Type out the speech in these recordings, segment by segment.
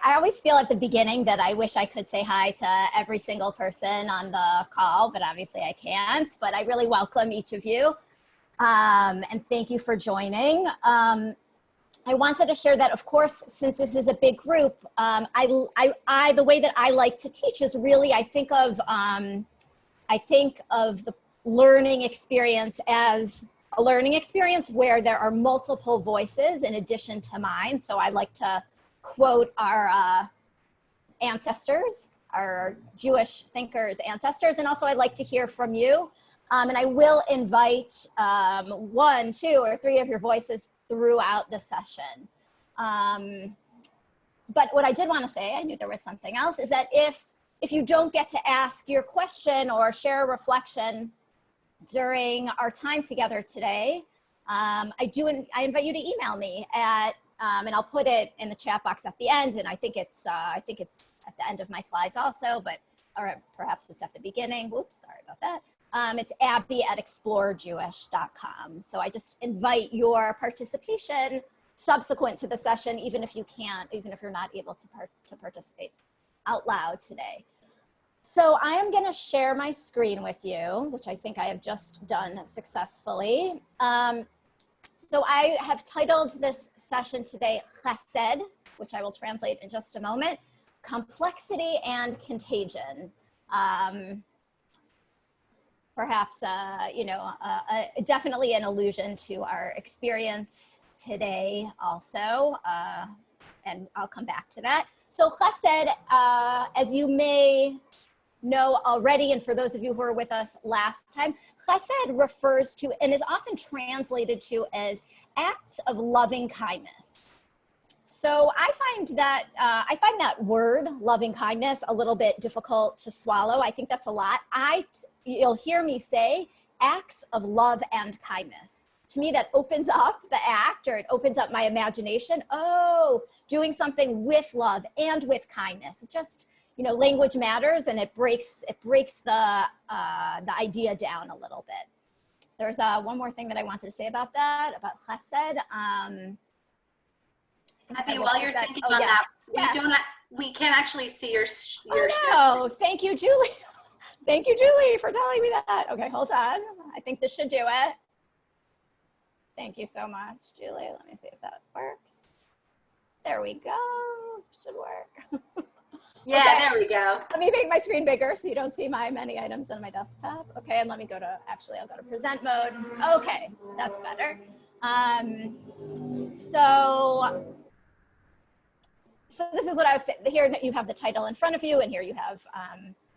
I always feel at the beginning that I wish I could say hi to every single person on the call, but obviously I can't. But I really welcome each of you, and thank you for joining. I wanted to share that, of course, since this is a big group, the way that I like to teach is really, I think of the learning experience as a learning experience where there are multiple voices in addition to mine. So I like to quote our ancestors, our Jewish thinkers' ancestors, and also I'd like to hear from you. And I will invite 1, 2, or 3 of your voices throughout the session. But what I did want to say, I knew there was something else, is that if you don't get to ask your question or share a reflection during our time together today, I invite you to email me at, and I'll put it in the chat box at the end, and I think it's at the end of my slides also, or perhaps it's at the beginning. Whoops, sorry about that. It's abby@explorejewish.com. So I just invite your participation subsequent to the session, even if you're not able to participate out loud today. So I am going to share my screen with you, which I think I have just done successfully. So I have titled this session today, Chesed, which I will translate in just a moment, Complexity and Contagion. Perhaps, definitely an allusion to our experience today also, and I'll come back to that. So Chesed, as you may know already, and for those of you who were with us last time, Chesed refers to and is often translated to as acts of loving kindness. So I find that word, loving kindness, a little bit difficult to swallow. I think that's a lot. You'll hear me say acts of love and kindness. To me, that opens up the act, or it opens up my imagination. Oh, doing something with love and with kindness. It just, language matters, and it breaks the idea down a little bit. There's one more thing that I wanted to say about that, about Chesed. Abby, while you're thinking on yes, that, yes. we can't actually see your no, thank you, Julie. Thank you, Julie, for telling me that. Okay, hold on. I think this should do it. Thank you so much, Julie. Let me see if that works. There we go. Should work. Yeah, okay. There we go. Let me make my screen bigger so you don't see my many items on my desktop. Okay, and let me go to, I'll go to present mode. Okay, that's better. So this is what I was saying. Here you have the title in front of you, and here you have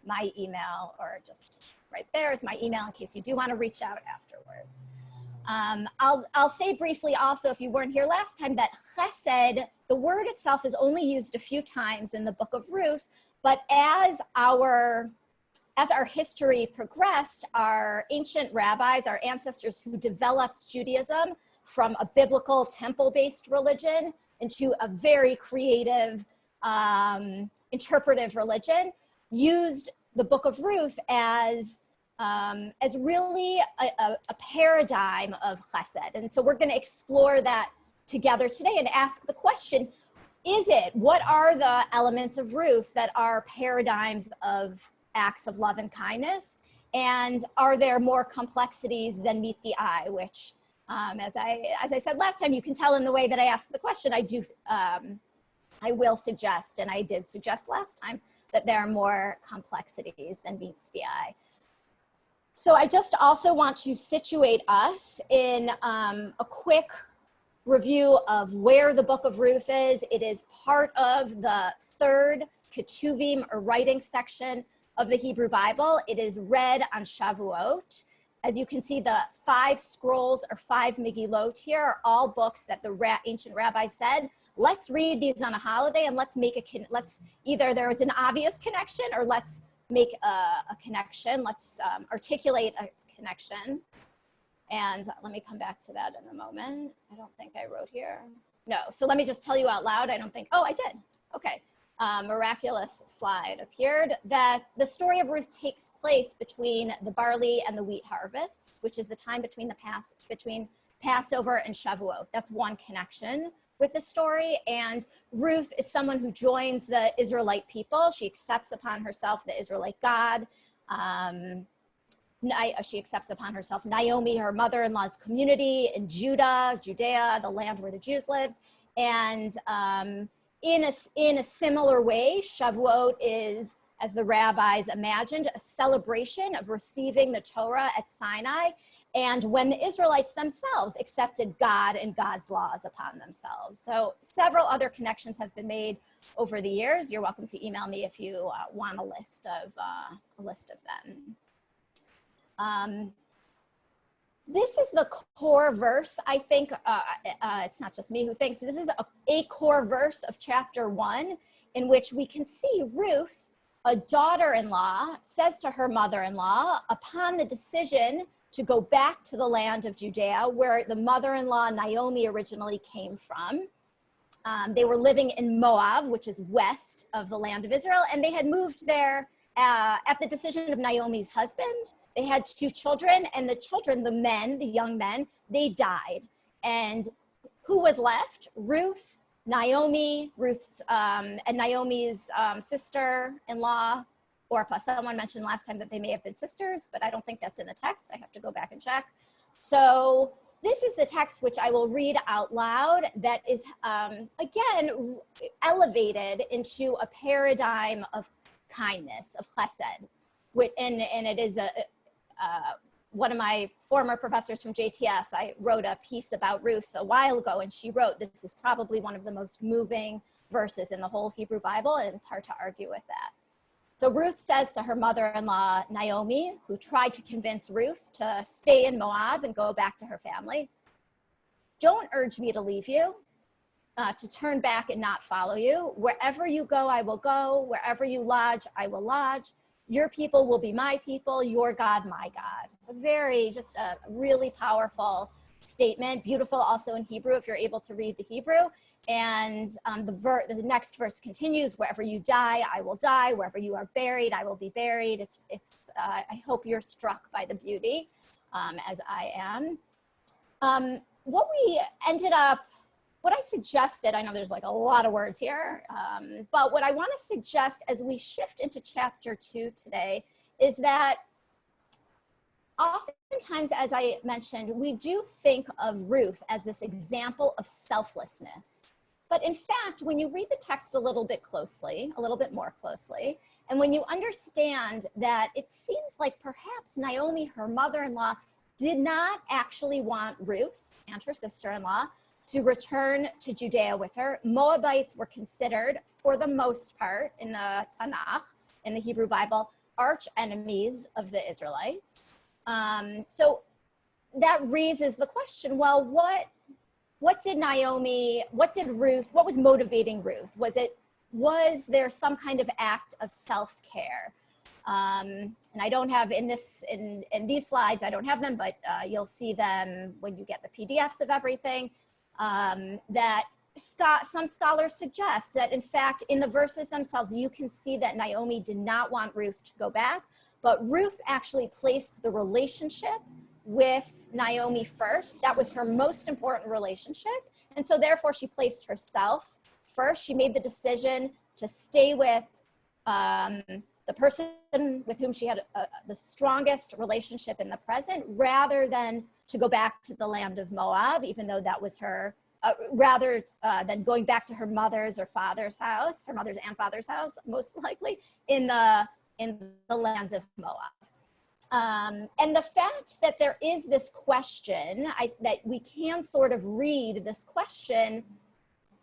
my email, or just right there is my email in case you do want to reach out afterwards. I'll say briefly also, if you weren't here last time, that chesed, the word itself is only used a few times in the Book of Ruth, but as our history progressed, our ancient rabbis, our ancestors who developed Judaism from a biblical temple-based religion into a very creative, interpretive religion, used the Book of Ruth as really a paradigm of chesed. And so we're going to explore that together today and ask the question, what are the elements of Ruth that are paradigms of acts of love and kindness? And are there more complexities than meet the eye, which, as I said last time, you can tell in the way that I ask the question, I will suggest, and I did suggest last time, that there are more complexities than meets the eye. So I just also want to situate us in a quick review of where the Book of Ruth is. It is part of the third Ketuvim, or writing section of the Hebrew Bible. It is read on Shavuot. As you can see, the 5 scrolls, or 5 Megillot here, are all books that the ancient rabbis said, let's read these on a holiday, and let's either there is an obvious connection, or let's make a connection. Let's articulate a connection. And let me come back to that in a moment. I don't think I wrote here. No, so let me just tell you out loud. I did. Okay. Miraculous slide appeared that the story of Ruth takes place between the barley and the wheat harvests, which is the time between Passover and Shavuot. That's one connection with the story. And Ruth is someone who joins the Israelite people. She accepts upon herself the Israelite God. She accepts upon herself Naomi, her mother-in-law's community in Judea, the land where the Jews lived. And in a similar way, Shavuot is, as the rabbis imagined, a celebration of receiving the Torah at Sinai, and when the Israelites themselves accepted God and God's laws upon themselves. So several other connections have been made over the years. You're welcome to email me if you want a list of them. This is the core verse, I think. It's not just me who thinks this is a core verse of chapter 1, in which we can see Ruth, a daughter-in-law, says to her mother-in-law, upon the decision to go back to the land of Judea, where the mother-in-law Naomi originally came from. They were living in Moab, which is west of the land of Israel, and they had moved there at the decision of Naomi's husband. They had 2 children, and the children, the young men, they died. And who was left? Ruth, Naomi, and Naomi's sister-in-law, Orpah. Someone mentioned last time that they may have been sisters, but I don't think that's in the text. I have to go back and check. So this is the text which I will read out loud that is, again, elevated into a paradigm of kindness, of chesed. And it is one of my former professors from JTS, I wrote a piece about Ruth a while ago, and she wrote, this is probably one of the most moving verses in the whole Hebrew Bible, and it's hard to argue with that. So Ruth says to her mother-in-law, Naomi, who tried to convince Ruth to stay in Moab and go back to her family, don't urge me to leave you, to turn back and not follow you. Wherever you go, I will go. Wherever you lodge, I will lodge. Your people will be my people, your God, my God. It's just a really powerful statement, beautiful also in Hebrew, if you're able to read the Hebrew. And the next verse continues, wherever you die, I will die. Wherever you are buried, I will be buried. I hope you're struck by the beauty, as I am. What I suggested, I know there's like a lot of words here, but what I want to suggest as we shift into chapter 2 today is that oftentimes, as I mentioned, we do think of Ruth as this example of selflessness. But in fact, when you read the text a little bit more closely, and when you understand that it seems like perhaps Naomi, her mother-in-law, did not actually want Ruth and her sister-in-law to return to Judea with her. Moabites were considered, for the most part, in the Tanakh, in the Hebrew Bible, arch enemies of the Israelites. So that raises the question, well, what was motivating Ruth? Was there some kind of act of self-care? And I don't have in these slides, I don't have them, but you'll see them when you get the PDFs of everything. That some scholars suggest that, in fact, in the verses themselves, you can see that Naomi did not want Ruth to go back, but Ruth actually placed the relationship with Naomi first. That was her most important relationship. And so therefore she placed herself first. She made the decision to stay with the person with whom she had the strongest relationship in the present, rather than to go back to the land of Moab, even though that was her, rather than going back to her mother's and father's house, most likely, in the land of Moab. And the fact that there is this question, that we can sort of read this question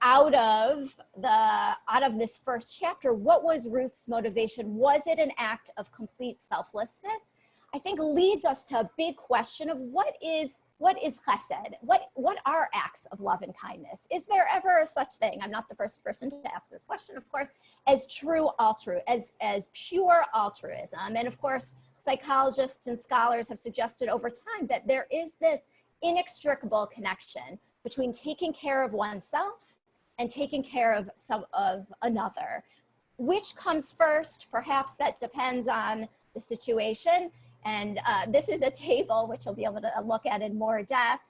out of this first chapter. What was Ruth's motivation? Was it an act of complete selflessness? I think leads us to a big question of what is chesed? What are acts of love and kindness? Is there ever such thing? I'm not the first person to ask this question, of course, as pure altruism. And of course, psychologists and scholars have suggested over time that there is this inextricable connection between taking care of oneself and taking care of another. Which comes first? Perhaps that depends on the situation. And this is a table which you'll be able to look at in more depth.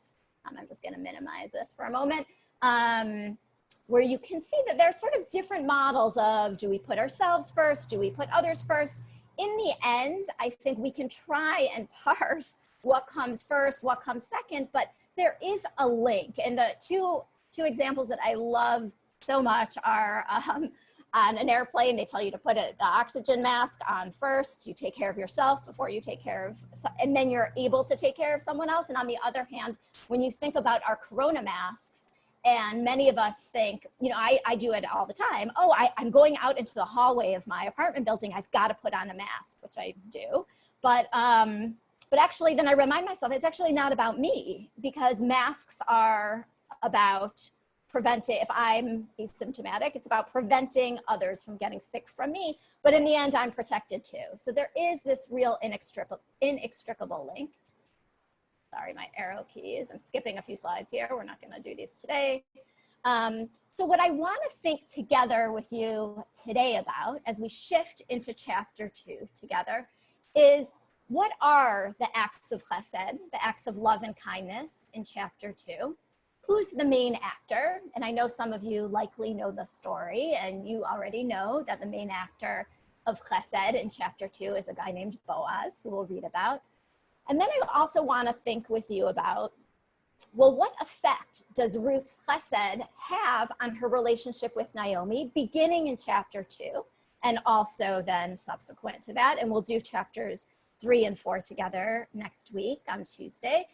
I'm just going to minimize this for a moment. where you can see that there are sort of different models of, do we put ourselves first? Do we put others first? In the end, I think we can try and parse what comes first, what comes second, but there is a link. And the two examples that I love so much are on an airplane, they tell you to put the oxygen mask on first. You take care of yourself before you take care of, and then you're able to take care of someone else. And on the other hand, when you think about our Corona masks, and many of us think, you know, I do it all the time. Oh, I'm going out into the hallway of my apartment building. I've got to put on a mask, which I do. But actually then I remind myself, it's actually not about me, because masks are about preventing, if I'm asymptomatic, it's about preventing others from getting sick from me. But in the end, I'm protected too. So there is this real inextricable link. Sorry, my arrow keys. I'm skipping a few slides here. We're not going to do these today. So what I want to think together with you today about, as we shift into chapter 2 together, is what are the acts of chesed, the acts of love and kindness in chapter 2? Who's the main actor? And I know some of you likely know the story, and you already know that the main actor of chesed in chapter 2 is a guy named Boaz, who we'll read about. And then I also want to think with you about, well, what effect does Ruth's chesed have on her relationship with Naomi, beginning in chapter 2, and also then subsequent to that? And we'll do chapters 3 and 4 together next week on Tuesday.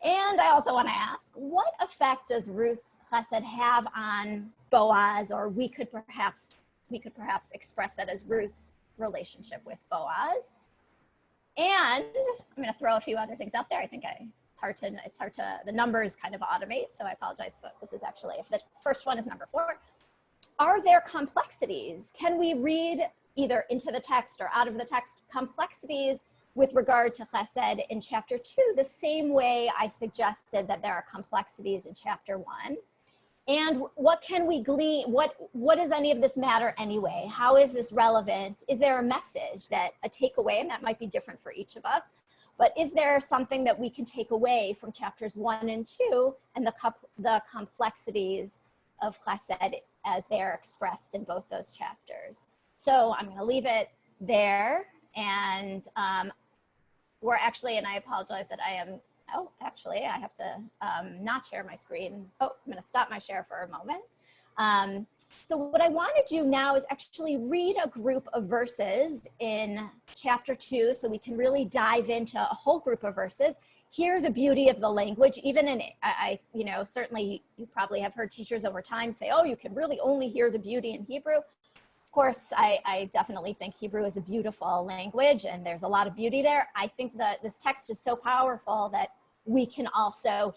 And I also want to ask, what effect does Ruth's chesed have on Boaz, or we could perhaps express that as Ruth's relationship with Boaz? And I'm going to throw a few other things out there. I think it's hard to, the numbers kind of automate. So I apologize, but this is actually, if the first one is number 4, are there complexities? Can we read either into the text or out of the text complexities with regard to chesed in chapter 2, the same way I suggested that there are complexities in chapter 1? And what can we glean? What does any of this matter anyway? How is this relevant? Is there a message, that a takeaway, and that might be different for each of us, but is there something that we can take away from chapters 1 and 2 and the complexities of chesed as they are expressed in both those chapters? So I'm going to leave it there, and we're actually, and I apologize that I am, oh, actually, I have to not share my screen. Oh, I'm going to stop my share for a moment. So what I want to do now is actually read a group of verses in chapter 2, so we can really dive into a whole group of verses, hear the beauty of the language. Even in, you know, certainly you probably have heard teachers over time say, oh, you can really only hear the beauty in Hebrew. Of course, I definitely think Hebrew is a beautiful language, and there's a lot of beauty there. I think that this text is so powerful that we can also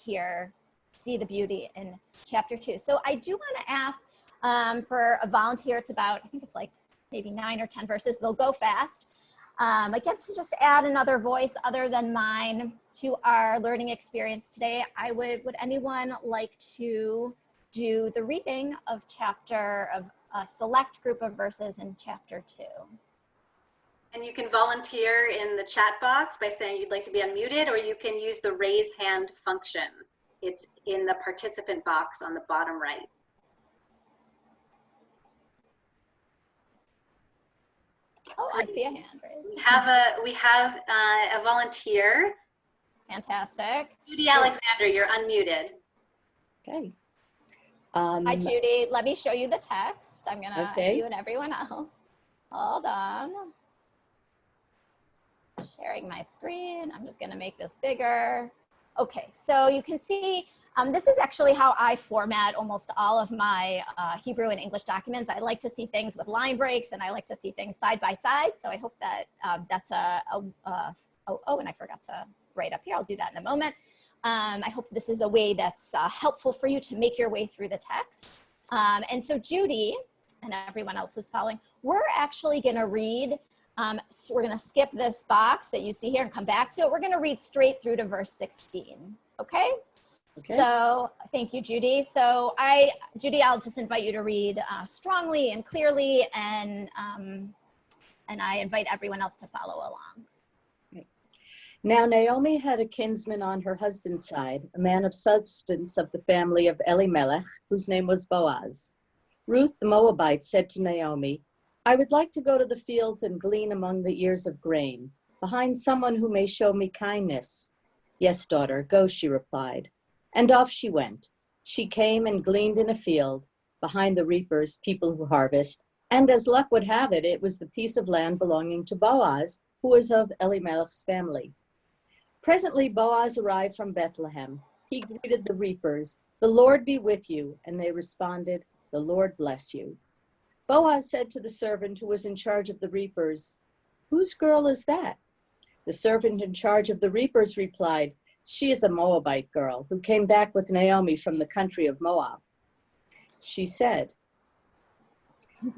see the beauty in chapter 2. So I do want to ask for a volunteer. It's about, I think it's like maybe 9 or 10 verses. They'll go fast. Again, to just add another voice other than mine to our learning experience today, would anyone like to do the reading of a select group of verses in chapter 2? And you can volunteer in the chat box by saying you'd like to be unmuted, or you can use the raise hand function. It's in the participant box on the bottom right. Oh, I see a hand raised. We have a volunteer. Fantastic. Judy Alexander, you're unmuted. Okay. Hi, Judy. Let me show you the text. I'm gonna, okay. You and everyone else. Hold on. Sharing my screen. I'm just gonna make this bigger. Okay, so you can see, this is actually how I format almost all of my Hebrew and English documents. I like to see things with line breaks, and I like to see things side by side. So I hope that that's and I forgot to write up here. I'll do that in a moment. I hope this is a way that's helpful for you to make your way through the text. And so Judy and everyone else who's following, we're actually gonna read, so we're gonna skip this box that you see here and come back to it. We're gonna read straight through to verse 16, okay? Okay. So thank you, Judy. So Judy, I'll just invite you to read strongly and clearly, and I invite everyone else to follow along. Now Naomi had a kinsman on her husband's side, a man of substance of the family of Elimelech, whose name was Boaz. Ruth the Moabite said to Naomi, I would like to go to the fields and glean among the ears of grain, behind someone who may show me kindness. Yes, daughter, go, she replied. And off she went. She came and gleaned in a field, behind the reapers, people who harvest, and as luck would have it, it was the piece of land belonging to Boaz, who was of Elimelech's family. Presently Boaz arrived from Bethlehem. He greeted the reapers, the Lord be with you, and they responded, the Lord bless you. Boaz said to the servant who was in charge of the reapers, whose girl is that? The servant in charge of the reapers replied, she is a Moabite girl who came back with Naomi from the country of Moab. She said,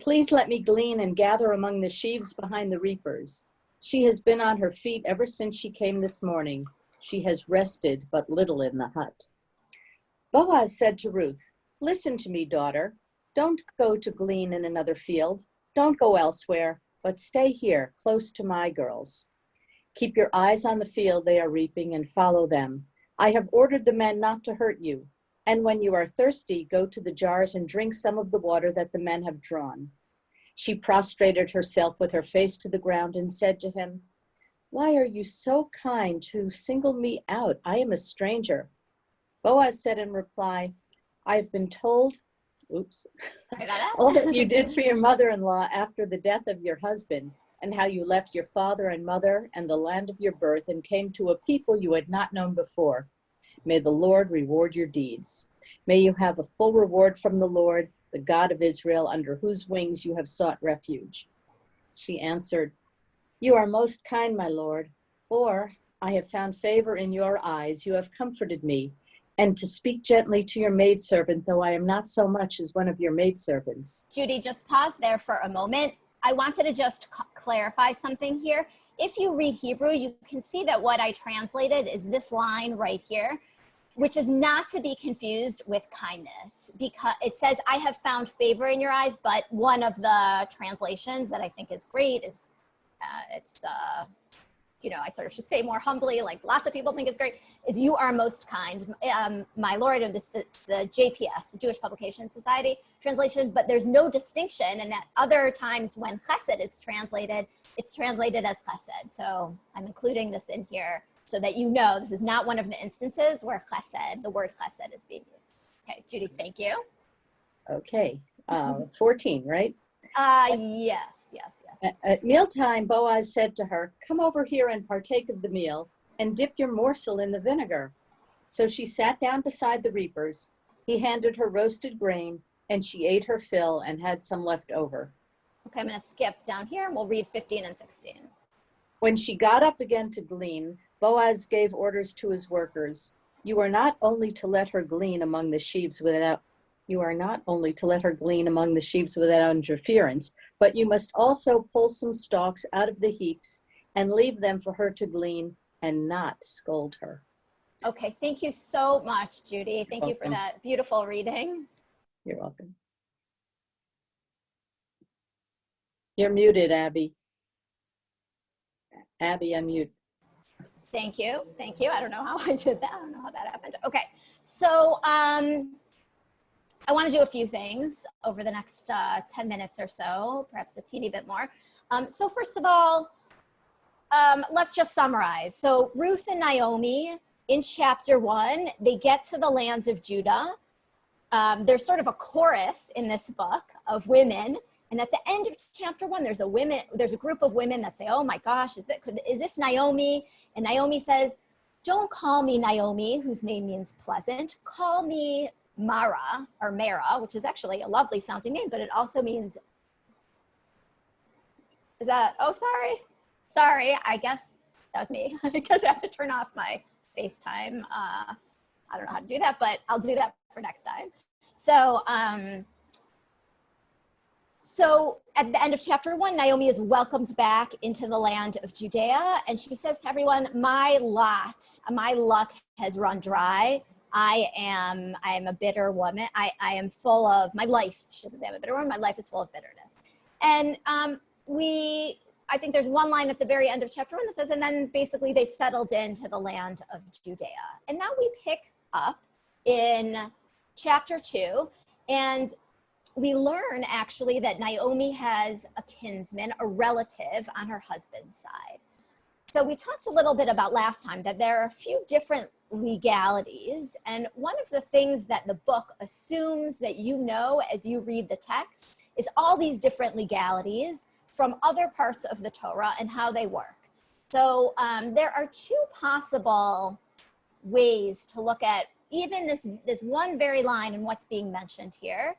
please let me glean and gather among the sheaves behind the reapers. She has been on her feet ever since she came this morning. She has rested but little in the hut. Boaz said to Ruth, listen to me, daughter. Don't go to glean in another field. Don't go elsewhere, but stay here, close to my girls. Keep your eyes on the field they are reaping and follow them. I have ordered the men not to hurt you. And when you are thirsty, go to the jars and drink some of the water that the men have drawn. She prostrated herself with her face to the ground and said to him, why are you so kind to single me out? I am a stranger. Boaz said in reply, I have been told, all that you did for your mother-in-law after the death of your husband, and how you left your father and mother and the land of your birth and came to a people you had not known before. May the Lord reward your deeds. May you have a full reward from the Lord, the God of Israel, under whose wings you have sought refuge. She answered, you are most kind, my Lord, or I have found favor in your eyes. You have comforted me, and to speak gently to your maidservant, though I am not so much as one of your maidservants. Judy, just pause there for a moment. I wanted to just clarify something here. If you read Hebrew, you can see that what I translated is this line right here, which is not to be confused with kindness, because it says, I have found favor in your eyes, but one of the translations that I think is great is, I sort of should say more humbly, like lots of people think is great, is you are most kind, my Lord. And this is the JPS, the Jewish Publication Society translation, but there's no distinction, and that other times when chesed is translated, it's translated as chesed. So I'm including this in here so that you know this is not one of the instances where chesed, the word chesed, is being used. Okay, Judy, thank you. Okay, 14, right? Yes. At mealtime, Boaz said to her, come over here and partake of the meal and dip your morsel in the vinegar. So she sat down beside the reapers. He handed her roasted grain and she ate her fill and had some left over. Okay, I'm going to skip down here and we'll read 15 and 16. When she got up again to glean, Boaz gave orders to his workers. You are not only to let her glean among the sheaves without interference, but you must also pull some stalks out of the heaps and leave them for her to glean and not scold her. Okay, thank you so much, Judy. Thank you for that beautiful reading. You're welcome. You're muted, Abby. Abby, unmute. Thank you. I don't know how I did that. I don't know how that happened. Okay, so I want to do a few things over the next 10 minutes or so, perhaps a teeny bit more. So first of all, let's just summarize. So Ruth and Naomi in chapter 1, they get to the lands of Judah. There's sort of a chorus in this book of women. And at the end of chapter 1, there's a group of women that say, oh my gosh, is this Naomi? And Naomi says, don't call me Naomi, whose name means pleasant. Call me Mara, or Mara, which is actually a lovely sounding name, but it also means, sorry, I guess that was me. I guess I have to turn off my FaceTime. I don't know how to do that, but I'll do that for next time. So at the end of chapter 1, Naomi is welcomed back into the land of Judea, and she says to everyone, my luck has run dry. I am a bitter woman. I am full of my life. She doesn't say I'm a bitter woman. My life is full of bitterness. And we I think there's one line at the very end of chapter 1 that says, and then basically they settled into the land of Judea. And now we pick up in chapter 2, and we learn actually that Naomi has a kinsman, a relative on her husband's side. So we talked a little bit about last time that there are a few different legalities, and one of the things that the book assumes that you know as you read the text is all these different legalities from other parts of the Torah and how they work. So there are two possible ways to look at even this one very line and what's being mentioned here.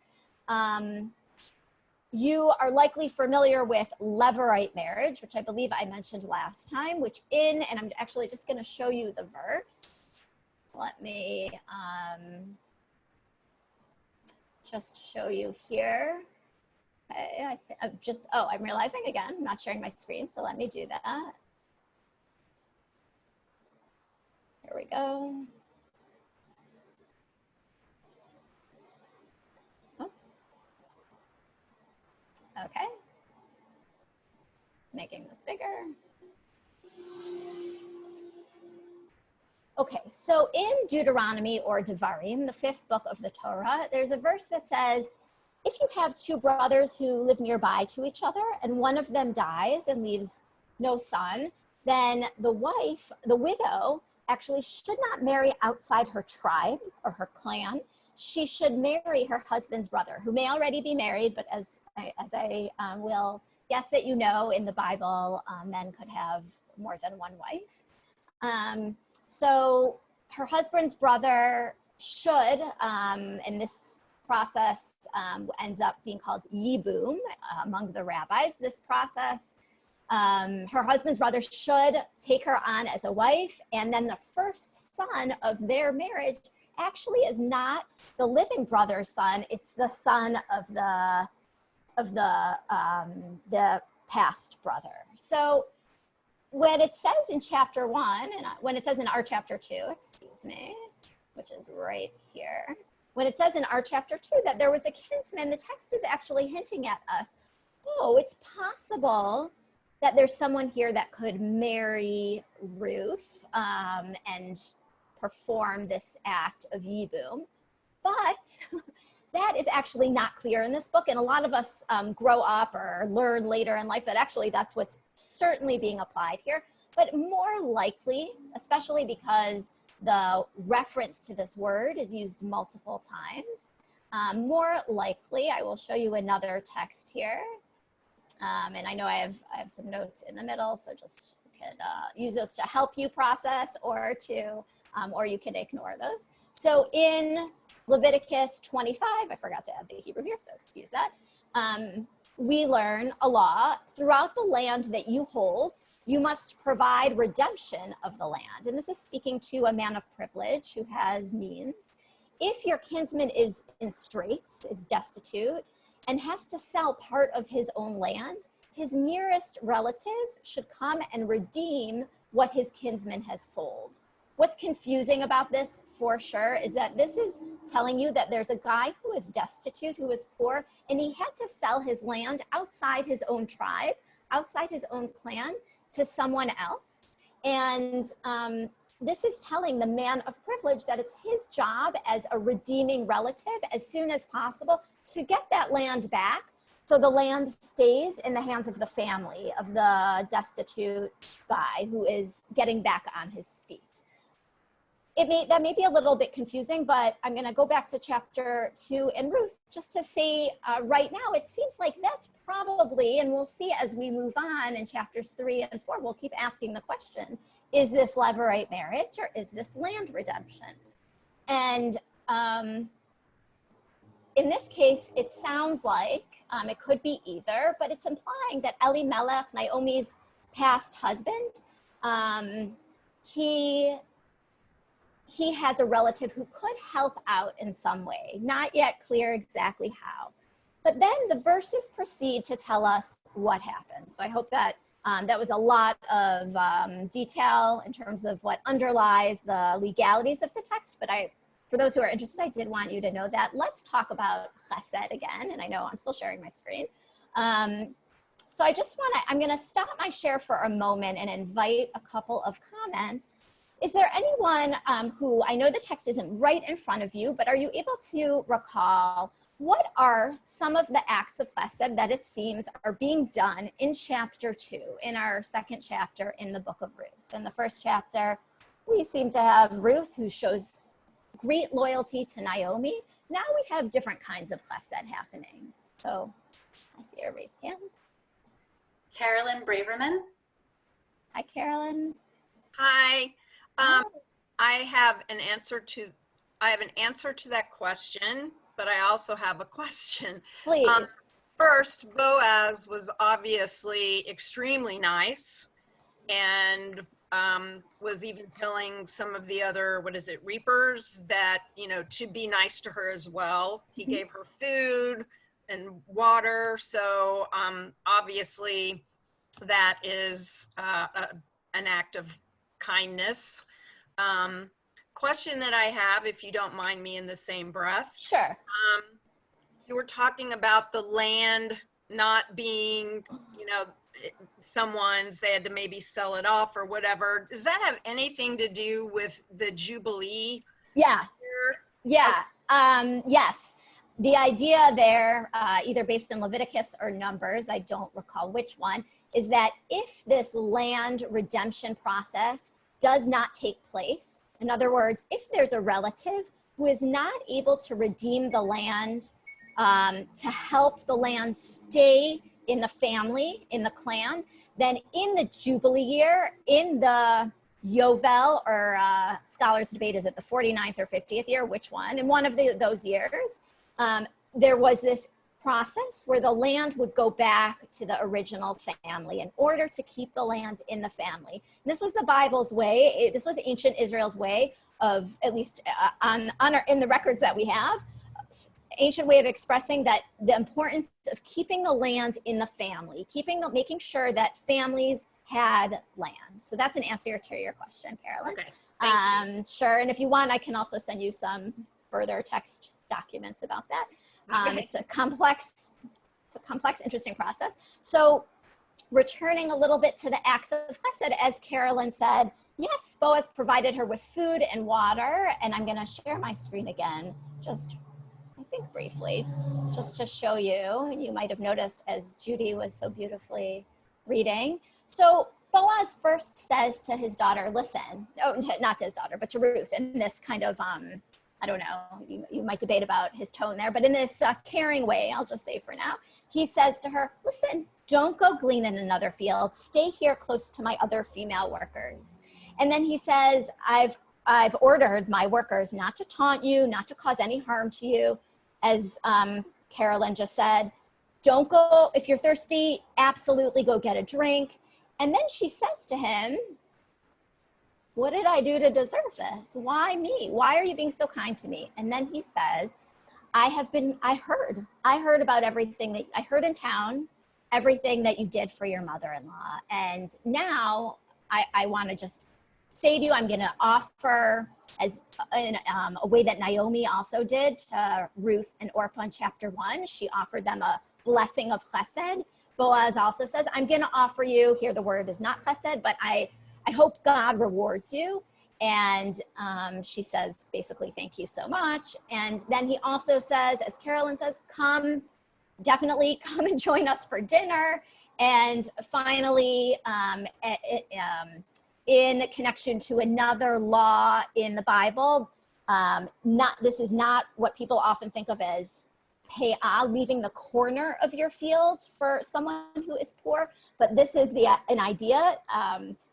You are likely familiar with Levirate marriage, which I believe I mentioned last time, and I'm actually just going to show you the verse. Let me just show you here. I'm realizing again, I'm not sharing my screen, so let me do that. Here we go. Oops. Okay. Making this bigger. Okay, so in Deuteronomy or Devarim, the 5th book of the Torah, there's a verse that says, if you have two brothers who live nearby to each other and one of them dies and leaves no son, then the widow, actually should not marry outside her tribe or her clan. She should marry her husband's brother, who may already be married, but as I will guess that you know, in the Bible, men could have more than one wife. So her husband's brother should, and this process ends up being called yibum among the rabbis. This process, her husband's brother should take her on as a wife, and then the first son of their marriage actually is not the living brother's son, it's the son of the past brother. So when it says in chapter 1, and when it says in our chapter 2, excuse me, which is right here, when it says in our chapter 2 that there was a kinsman, the text is actually hinting at us, oh, it's possible that there's someone here that could marry Ruth and perform this act of yibum, but that is actually not clear in this book, and a lot of us grow up or learn later in life that actually that's what's certainly being applied here. But more likely, especially because the reference to this word is used multiple times, more likely, I will show you another text here, and I know I have some notes in the middle, so just you can use those to help you process or you can ignore those. So in Leviticus 25, I forgot to add the Hebrew here, so excuse that. We learn a law: throughout the land that you hold, you must provide redemption of the land. And this is speaking to a man of privilege who has means. If your kinsman is in straits, is destitute, and has to sell part of his own land, his nearest relative should come and redeem what his kinsman has sold. What's confusing about this, for sure, is that this is telling you that there's a guy who is destitute, who is poor, and he had to sell his land outside his own tribe, outside his own clan, to someone else. And this is telling the man of privilege that it's his job as a redeeming relative as soon as possible to get that land back, so the land stays in the hands of the family of the destitute guy who is getting back on his feet. That may be a little bit confusing, but I'm going to go back to chapter 2 in Ruth just to say right now, it seems like that's probably, and we'll see as we move on in chapters 3 and 4, we'll keep asking the question, is this Levirate marriage or is this land redemption? And in this case, it sounds like it could be either, but it's implying that Elimelech, Naomi's past husband, he has a relative who could help out in some way, not yet clear exactly how. But then the verses proceed to tell us what happened. So I hope that that was a lot of detail in terms of what underlies the legalities of the text, but for those who are interested, I did want you to know that. Let's talk about chesed again, and I know I'm still sharing my screen. So I'm going to stop my share for a moment and invite a couple of comments. Is there anyone who, I know the text isn't right in front of you, but are you able to recall what are some of the acts of chesed that it seems are being done in chapter 2, in our second chapter in the book of Ruth? In the first chapter, we seem to have Ruth, who shows great loyalty to Naomi. Now we have different kinds of chesed happening. So I see a raised hand. Carolyn Braverman. Hi, Carolyn. Hi. I have an answer to that question, but I also have a question. Please. First, Boaz was obviously extremely nice and was even telling some of the other, reapers that, to be nice to her as well. He gave her food and water. So obviously that is an act of kindness. Question that I have, if you don't mind me in the same breath. Sure. You were talking about the land not being, someone's, they had to maybe sell it off or whatever. Does that have anything to do with the Jubilee? Yeah. Yeah. Yes. The idea there, either based in Leviticus or Numbers, I don't recall which one, is that if this land redemption process does not take place, in other words, if there's a relative who is not able to redeem the land, to help the land stay in the family, in the clan, then in the Jubilee year, in the Yovel, or scholars debate, is it the 49th or 50th year, which one? In one of those years, there was this process where the land would go back to the original family in order to keep the land in the family. And this was the Bible's way. This was ancient Israel's way of, at least in the records that we have, ancient way of expressing that the importance of keeping the land in the family, making sure that families had land. So that's an answer to your question, Carolyn. Okay. Thank you. Sure. And if you want, I can also send you some further text documents about that. Okay. It's a complex, interesting process. So returning a little bit to the acts of chesed, as Carolyn said, yes, Boaz provided her with food and water. And I'm going to share my screen again, just I think briefly, just to show you. You might have noticed as Judy was so beautifully reading. So Boaz first says to his daughter, listen, not to his daughter, but to Ruth, in this kind of, I don't know, you might debate about his tone there, but in this caring way, I'll just say for now, he says to her, listen, don't go glean in another field. Stay here close to my other female workers. And then he says, I've ordered my workers not to taunt you, not to cause any harm to you. As Carolyn just said, don't go, if you're thirsty, absolutely go get a drink. And then she says to him, what did I do to deserve this? Why me? Why are you being so kind to me? And then he says, I heard about everything that I heard in town, everything that you did for your mother-in-law. And now I want to just say to you, I'm going to offer, as in a way that Naomi also did to Ruth and Orpah in chapter 1, she offered them a blessing of chesed. Boaz also says, I'm going to offer you, here the word is not chesed, but I hope God rewards you. And she says, basically, thank you so much. And then he also says, as Carolyn says, definitely come and join us for dinner. And finally, in connection to another law in the Bible, this is not what people often think of as leaving the corner of your field for someone who is poor, but this is an idea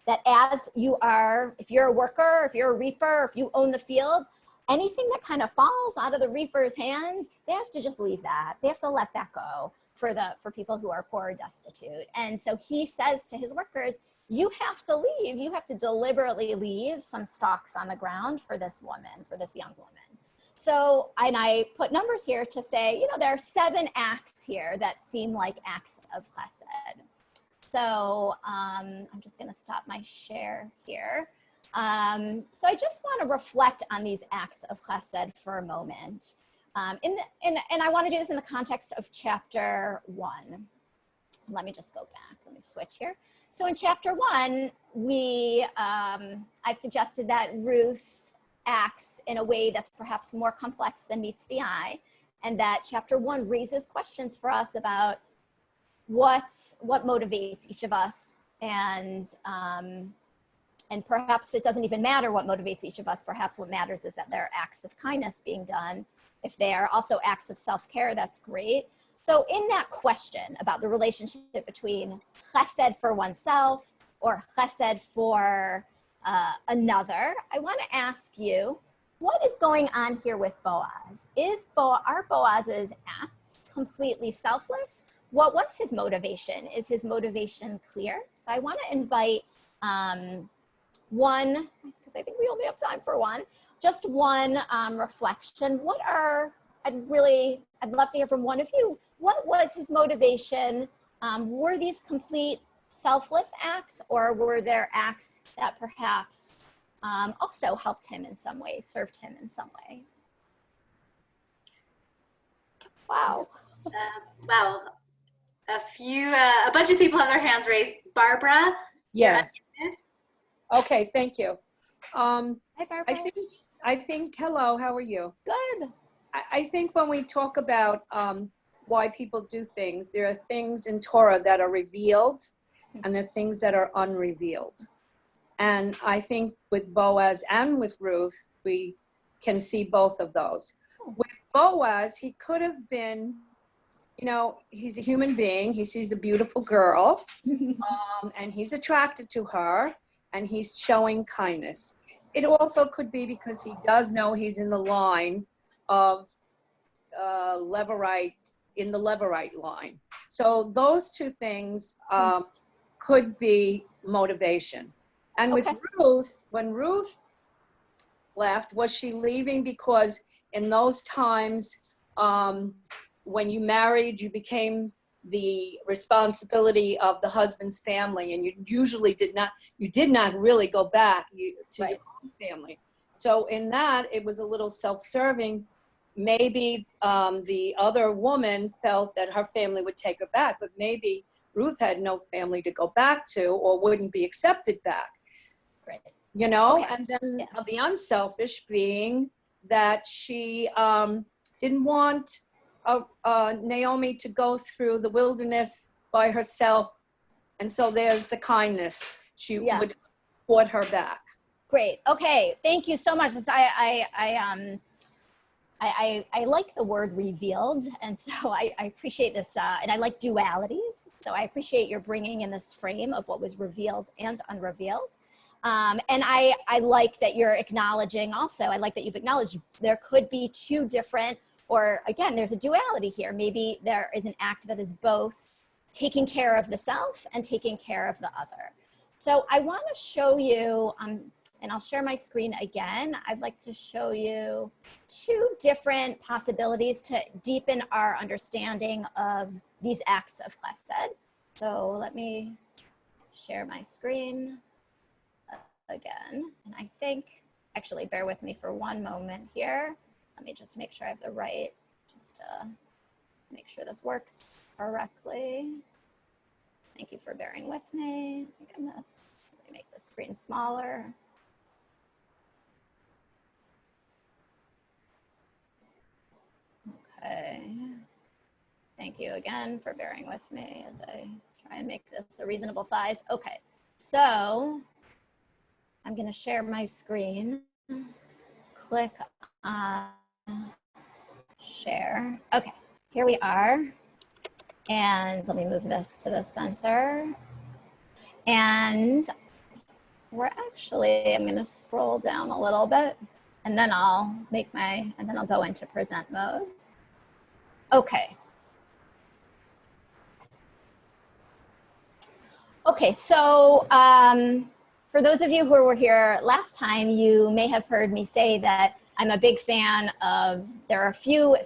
that as you are, if you're a worker, if you're a reaper, if you own the field, anything that kind of falls out of the reaper's hands, they have to just leave that. They have to let that go for people who are poor or destitute. And so he says to his workers, you have to leave. You have to deliberately leave some stalks on the ground for this woman, for this young woman. So, and I put numbers here to say, there are 7 acts here that seem like acts of chesed. So I'm just going to stop my share here. So I just want to reflect on these acts of chesed for a moment. And I want to do this in the context of chapter 1, let me just go back. Let me switch here. So in chapter 1, I've suggested that Ruth acts in a way that's perhaps more complex than meets the eye, and that chapter 1 raises questions for us about what motivates each of us, and perhaps it doesn't even matter what motivates each of us. Perhaps what matters is that there are acts of kindness being done. If they are also acts of self-care, that's great. So in that question about the relationship between chesed for oneself or chesed for another, I want to ask you, what is going on here with Boaz? Are Boaz's acts completely selfless? What was his motivation? Is his motivation clear? So I want to invite one, because I think we only have time for one, just one reflection. I'd love to hear from one of you. What was his motivation? Were these complete selfless acts, or were there acts that perhaps also helped him in some way, served him in some way? Wow. Wow. A bunch of people have their hands raised. Barbara? Yes. Okay, thank you. Hi, Barbara. I think, hello, how are you? Good. I think when we talk about why people do things, there are things in Torah that are revealed and there are things that are unrevealed. And I think with Boaz and with Ruth, we can see both of those. With Boaz, he could have been, he's a human being. He sees a beautiful girl and he's attracted to her and he's showing kindness. It also could be because he does know he's in the line of Levirate, in the Levirate line. So those two things could be motivation. And with Ruth, when Ruth left, was she leaving because in those times, when you married, you became the responsibility of the husband's family, and you usually did not really go back to your own family. So in that, it was a little self-serving. Maybe the other woman felt that her family would take her back, but maybe Ruth had no family to go back to or wouldn't be accepted back. Right. And then the unselfish being that she didn't want Naomi to go through the wilderness by herself. And so there's the kindness. She would support her back. Great. Okay. Thank you so much. I like the word revealed. And so I appreciate this. And I like dualities. So I appreciate your bringing in this frame of what was revealed and unrevealed. And I like that you're acknowledging also, I like that you've acknowledged there could be two different, or again, there's a duality here. Maybe there is an act that is both taking care of the self and taking care of the other. So I want to show you, and I'll share my screen again. I'd like to show you two different possibilities to deepen our understanding of these acts of chesed. So let me share my screen again. And I think, actually bear with me for one moment here. Let me just make sure I have the right, just to make sure this works correctly. Thank you for bearing with me. Oh my goodness. Let me make the screen smaller. Okay. Thank you again for bearing with me as I try and make this a reasonable size. Okay, so I'm going to share my screen. Click on share. Okay, here we are. And let me move this to the center. And I'm going to scroll down a little bit, and then I'll go into present mode. Okay. Okay, so for those of you who were here last time, you may have heard me say that I'm a big fan of, there are a few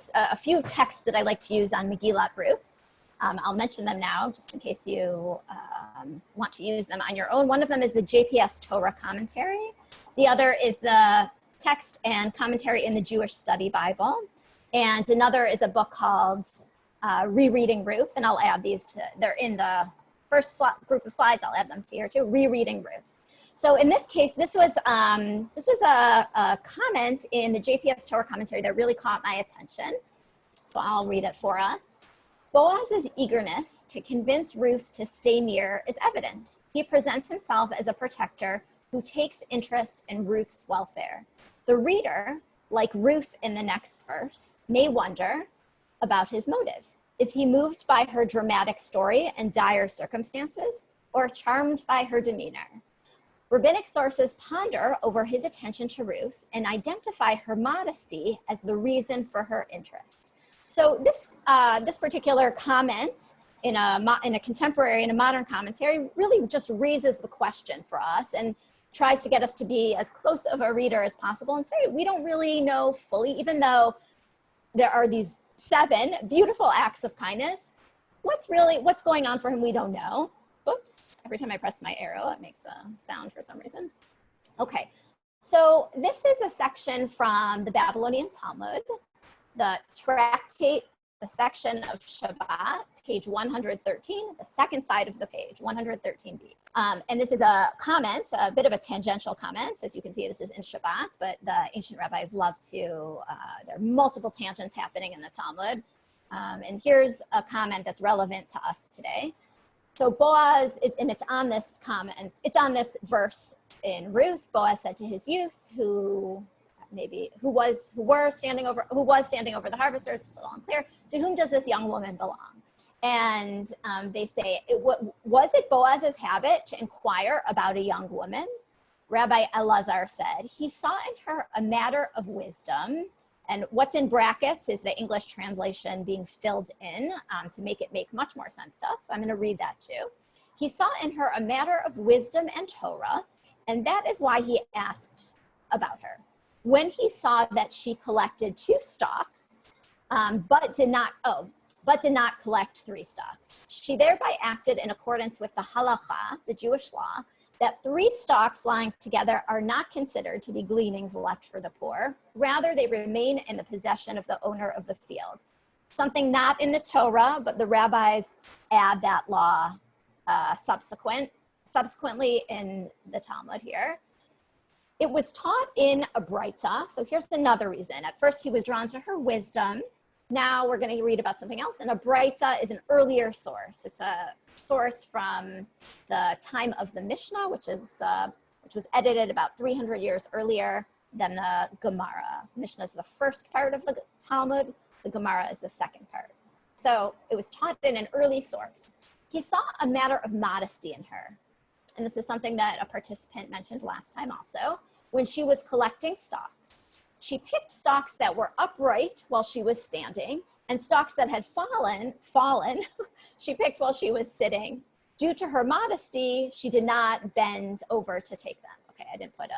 texts that I like to use on Megillat Ruth. I'll mention them now just in case you want to use them on your own. One of them is the JPS Torah commentary. The other is the text and commentary in the Jewish Study Bible. And another is a book called rereading Ruth, and I'll add these to, they're in the first group of slides, I'll add them to here too, rereading Ruth. So in this case, this was a comment in the JPS Torah commentary that really caught my attention. So I'll read it for us. Boaz's eagerness to convince Ruth to stay near is evident. He presents himself as a protector who takes interest in Ruth's welfare. The reader, like Ruth in the next verse, may wonder about his motive. Is he moved by her dramatic story and dire circumstances, or charmed by her demeanor? Rabbinic sources ponder over his attention to Ruth and identify her modesty as the reason for her interest. So this particular comment in a contemporary and a modern commentary really just raises the question for us and tries to get us to be as close of a reader as possible and say, we don't really know fully, even though there are these 7 beautiful acts of kindness, what's going on for him, we don't know. Oops, every time I press my arrow, it makes a sound for some reason. Okay, so this is a section from the Babylonian Talmud, the tractate, the section of Shabbat, page 113, the second side of the page, 113b. And this is a comment, a bit of a tangential comment. As you can see, this is in Shabbat, but the ancient rabbis love to, there are multiple tangents happening in the Talmud. And here's a comment that's relevant to us today. So Boaz, and it's on this comment, it's on this verse in Ruth. Boaz said to his youth who was standing over the harvesters, it's a little unclear, to whom does this young woman belong? And they say, was it Boaz's habit to inquire about a young woman? Rabbi Elazar said, he saw in her a matter of wisdom. And what's in brackets is the English translation being filled in to make it make much more sense to us. I'm going to read that too. He saw in her a matter of wisdom and Torah, and that is why he asked about her. When he saw that she collected 2 stalks, but did not collect 3 stalks, she thereby acted in accordance with the halacha, the Jewish law, that 3 stalks lying together are not considered to be gleanings left for the poor. Rather, they remain in the possession of the owner of the field. Something not in the Torah, but the rabbis add that law subsequently in the Talmud here. It was taught in a Braita. So here's another reason. At first, he was drawn to her wisdom. Now we're going to read about something else. And a Braita is an earlier source. It's a source from the time of the Mishnah, which was edited about 300 years earlier than the Gemara. Mishnah is the first part of the Talmud. The Gemara is the second part. So it was taught in an early source. He saw a matter of modesty in her. And this is something that a participant mentioned last time also. When she was collecting stalks, she picked stalks that were upright while she was standing, and stalks that had fallen, she picked while she was sitting. Due to her modesty, she did not bend over to take them. Okay, I didn't put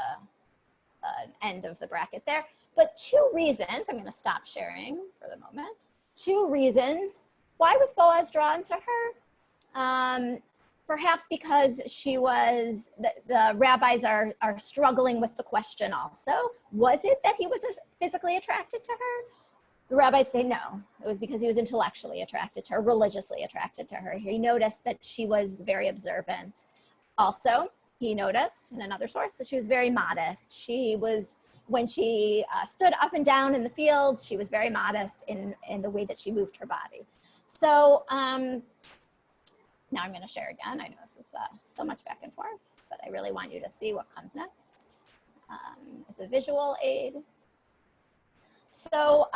an end of the bracket there. But 2 reasons, I'm gonna stop sharing for the moment. 2 reasons. Why was Boaz drawn to her? Perhaps because she was, the rabbis are struggling with the question also. Was it that he was physically attracted to her? The rabbis say no. It was because he was intellectually attracted to her, religiously attracted to her. He noticed that she was very observant. Also, he noticed in another source that she was very modest. She was, when she stood up and down in the field, she was very modest in the way that she moved her body. So, now I'm going to share again. I know this is so much back and forth, but I really want you to see what comes next as a visual aid. So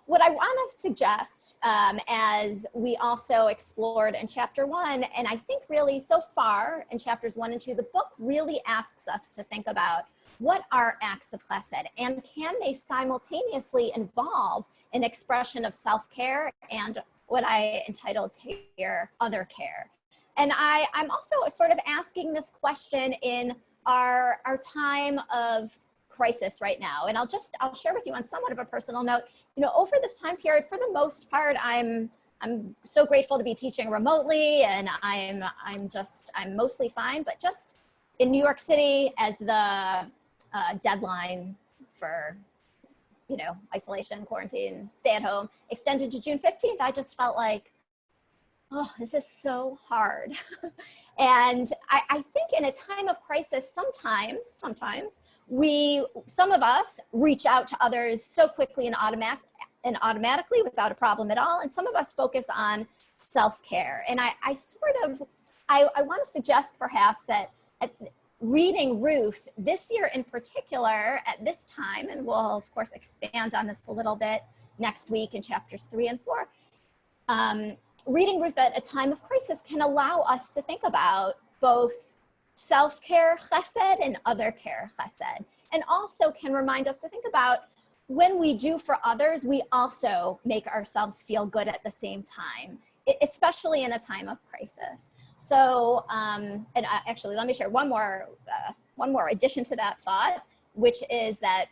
what I want to suggest, as we also explored in chapter 1, and I think really so far in chapters 1 and 2, the book really asks us to think about what are acts of chesed, and can they simultaneously involve an expression of self-care and what I entitled here, other care. And I'm also sort of asking this question in our time of crisis right now. And I'll share with you on somewhat of a personal note, over this time period, for the most part, I'm so grateful to be teaching remotely, and I'm mostly fine, but just in New York City as the deadline for isolation, quarantine, stay at home, extended to June 15th, I just felt like, oh, this is so hard. And I think in a time of crisis, sometimes some of us reach out to others so quickly and automatically without a problem at all. And some of us focus on self-care. And I want to suggest perhaps that reading Ruth this year in particular at this time, and we'll of course expand on this a little bit next week in chapters 3 and 4, reading Ruth at a time of crisis can allow us to think about both self-care chesed and other care chesed, and also can remind us to think about when we do for others, we also make ourselves feel good at the same time, especially in a time of crisis. So, actually, let me share one more addition to that thought, which is that,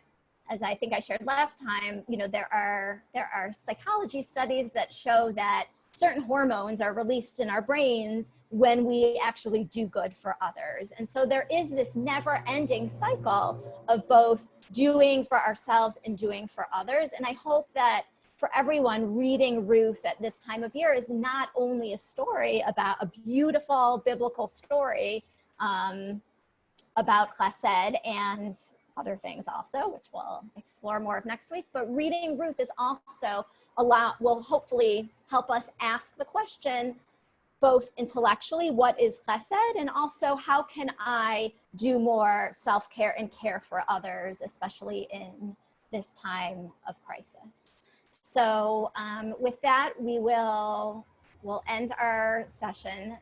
as I think I shared last time, there are psychology studies that show that certain hormones are released in our brains when we actually do good for others. And so there is this never-ending cycle of both doing for ourselves and doing for others. And I hope that for everyone, reading Ruth at this time of year is not only a story about a beautiful biblical story about chesed and other things also, which we'll explore more of next week, but reading Ruth is also will hopefully help us ask the question, both intellectually, what is chesed, and also how can I do more self-care and care for others, especially in this time of crisis. So with that, we'll end our session